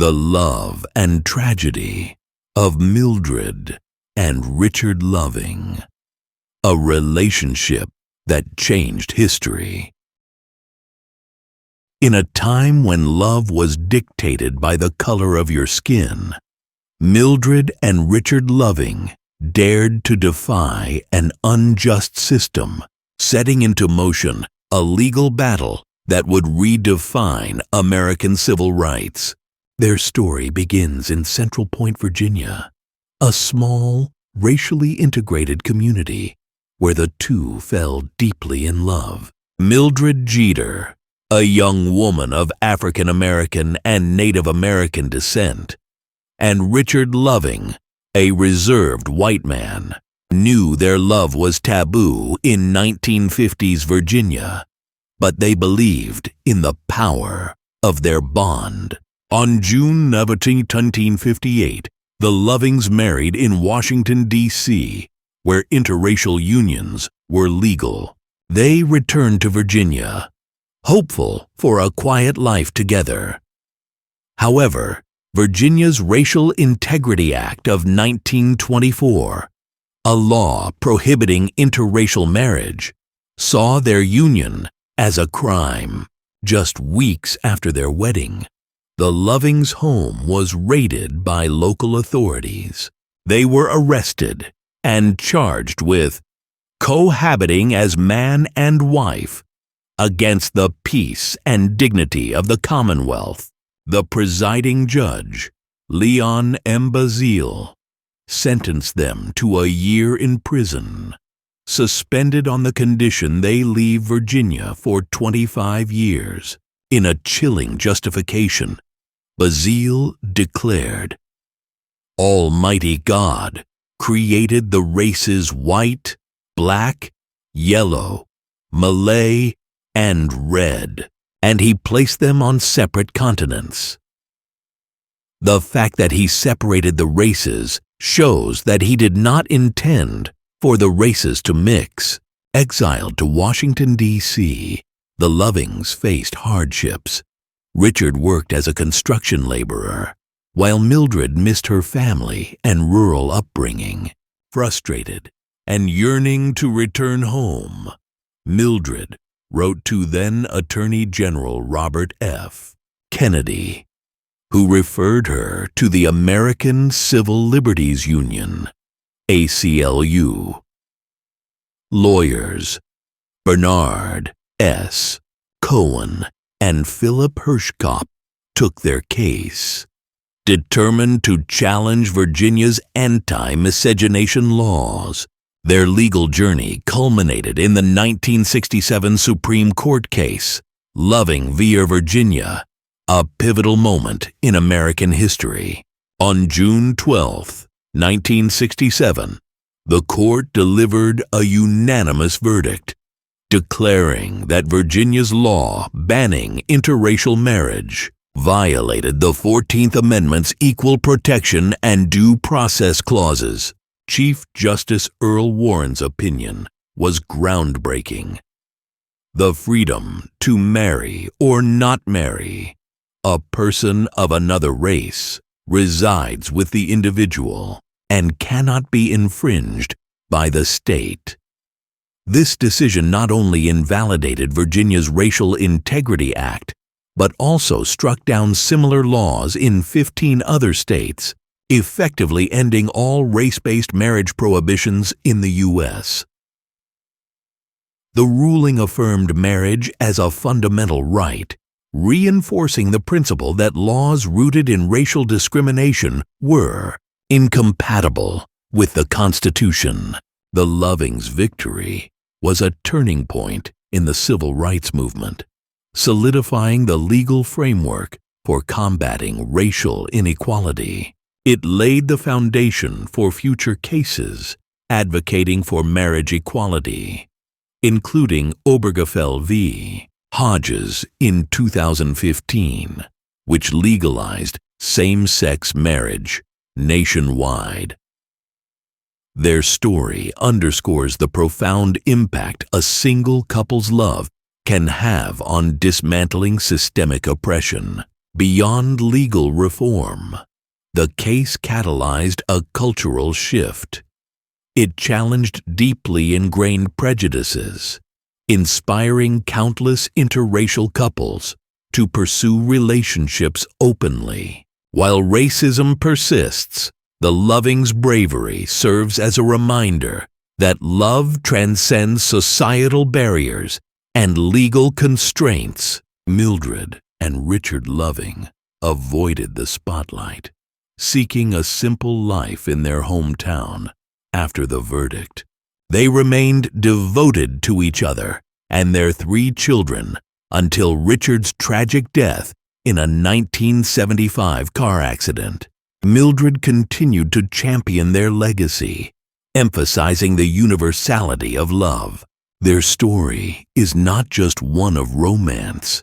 The love and tragedy of Mildred and Richard Loving, a relationship that changed history. In a time when love was dictated by the color of your skin, Mildred and Richard Loving dared to defy an unjust system, setting into motion a legal battle that would redefine American civil rights. Their story begins in Central Point, Virginia, a small, racially integrated community where the two fell deeply in love. Mildred Jeter, a young woman of African American and Native American descent, and Richard Loving, a reserved white man, knew their love was taboo in 1950s Virginia, but they believed in the power of their bond. On June 19, 1958, the Lovings married in Washington, D.C., where interracial unions were legal. They returned to Virginia, hopeful for a quiet life together. However, Virginia's Racial Integrity Act of 1924, a law prohibiting interracial marriage, saw their union as a crime. Just weeks after their wedding, the Lovings' home was raided by local authorities. They were arrested and charged with cohabiting as man and wife against the peace and dignity of the Commonwealth. The presiding judge, Leon M. Bazile, sentenced them to a year in prison, suspended on the condition they leave Virginia for 25 years. In a chilling justification, Bazile declared, "Almighty God created the races white, black, yellow, Malay, and red, and He placed them on separate continents." The fact that He separated the races shows that He did not intend for the races to mix. Exiled to Washington, D.C., the Lovings faced hardships. Richard worked as a construction laborer, while Mildred missed her family and rural upbringing. Frustrated and yearning to return home, Mildred wrote to then Attorney General Robert F. Kennedy, who referred her to the American Civil Liberties Union, ACLU. Lawyers Bernard S. Cohen and Philip Hirschkopf took their case, determined to challenge Virginia's anti-miscegenation laws. Their legal journey culminated in the 1967 Supreme Court case, Loving v. Virginia, a pivotal moment in American history. On June 12, 1967, the court delivered a unanimous verdict, declaring that Virginia's law banning interracial marriage violated the 14th Amendment's equal protection and due process clauses. Chief Justice Earl Warren's opinion was groundbreaking. The freedom to marry or not marry a person of another race resides with the individual and cannot be infringed by the state. This decision not only invalidated Virginia's Racial Integrity Act, but also struck down similar laws in 15 other states, effectively ending all race-based marriage prohibitions in the U.S. The ruling affirmed marriage as a fundamental right, reinforcing the principle that laws rooted in racial discrimination were incompatible with the Constitution. The Lovings' victory was a turning point in the civil rights movement, solidifying the legal framework for combating racial inequality. It laid the foundation for future cases advocating for marriage equality, including Obergefell v. Hodges in 2015, which legalized same-sex marriage nationwide. Their story underscores the profound impact a single couple's love can have on dismantling systemic oppression. Beyond legal reform, the case catalyzed a cultural shift. It challenged deeply ingrained prejudices, inspiring countless interracial couples to pursue relationships openly. While racism persists, the Loving's bravery serves as a reminder that love transcends societal barriers and legal constraints. Mildred and Richard Loving avoided the spotlight, seeking a simple life in their hometown. After the verdict, they remained devoted to each other and their 3 children until Richard's tragic death in a 1975 car accident. Mildred continued to champion their legacy, emphasizing the universality of love. Their story is not just one of romance,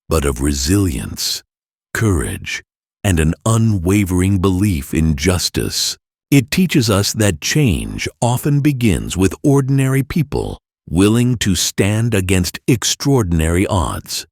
but of resilience, courage, and an unwavering belief in justice. It teaches us that change often begins with ordinary people willing to stand against extraordinary odds.